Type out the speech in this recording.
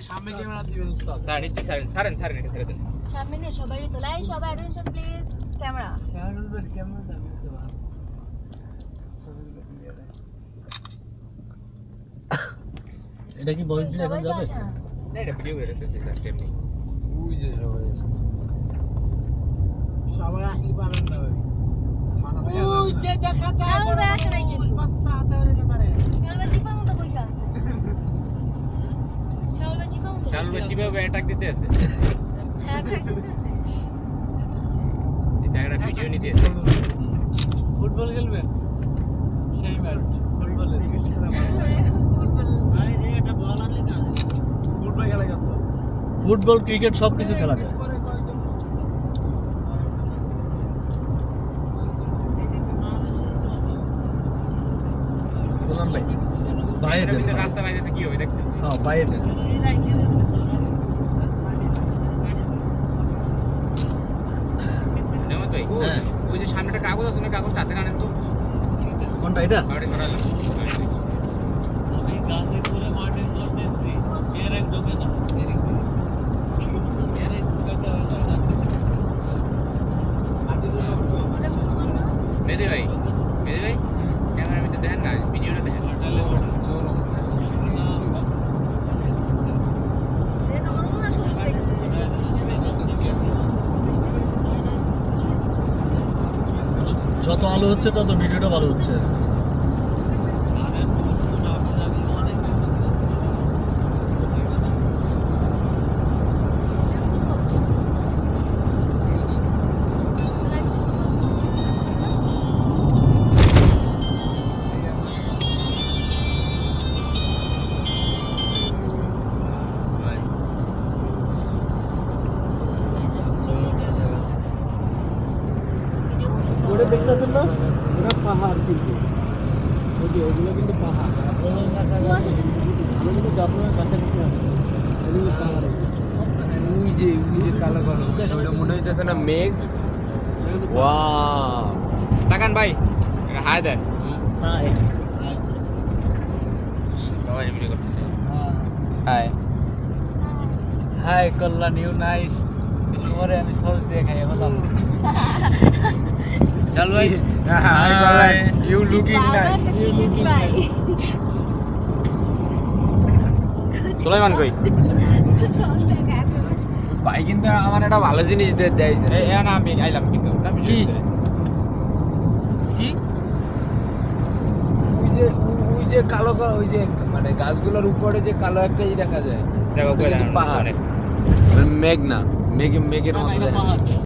সামনে ক্যামেরা দিবেন উস্তাদ স্যার স্টিক সারেন এটা ছেড়ে দেন সামনে নিয়ে সবাই তোলাই সবাই অ্যাটেনশন প্লিজ ক্যামেরা এটা কি ভয়েস দিয়ে এখন যাবে না এটা ভিডিও করে রেখেছি জাস্ট এমনি ওই যে সবাই আসলে পাবেন না ভাই ওই যে দেখা যায় বড় আসে নাই কিন্তু বাচ্চা হাতে ধরে না তারে শালবা চিপার মতো পয়সা আছে শালবা চিপার মতো শালবে চিপে অ্যাটাক দিতে আছে হ্যাঁ থাকতেছে এই জায়গাটা ভিডিও নিতে আছে ফুটবল খেলবেন সেই ম্যাচ ফুটবলে ভাই রে এটা বল আনলে কাজ ফুটবল খেলা যেত ফুটবল ক্রিকেট সব কিছু খেলা যায় কোন ভাই বাইরে দেন রাস্তা লাগেছে কি হবে দেখছেন হ্যাঁ বাইরে দেন নেমত ভাই হ্যাঁ। ওই যে সামনে একটা কাগজ আছে না কাগজটা হাতে আনেন তো কোনটা এটা গাড়ি ধরালাম আমি গাছে করে মাঠে জল দেখছি এর এক ঢোকে না এর এক ঢোকাতে হয় না আদি তো সব মেদি ভাই ক্যামেরার ভিতরে দেখেন না ভিডিওটা দেখেন তাহলে জোর না এটা তো মনে হয় শুরু করে গেছে যত আলো হচ্ছে তত ভিডিওটা ভালো হচ্ছে ওটা দেখতেছেন না ওটা পাহাড় কিন্তু ওই যে ওগুলো কিন্তু পাহাড় আপনাদের কাছে আমি কিন্তু আপনার কাছাকাছি আছি ওগুলো পাহাড় ওই যে কালো কালো ওটা মনে হইতেছে না মেঘ ওয়াও তাকান ভাই হাই দেন হ্যাঁ সবাই ভিডিও করতেছে hi hi Kalyan you nice তোমারে আমি সস দিয়ে খাই বললাম চল ভাই hi Kalyan you looking nice Sulaiman কই ভাই কিন্তু আমার একটা ভালো জিনিস দেয়ছে এই না আমি আইলাম কিন্তু না ভিডিও করে কি ওই যে কালো কালো ওই যে মানে গাছগুলোর উপরে যে কালো একটা ই দেখা যায় দেখো কই পাহাড় মেঘ না মেঘের মতো দেখা যায়।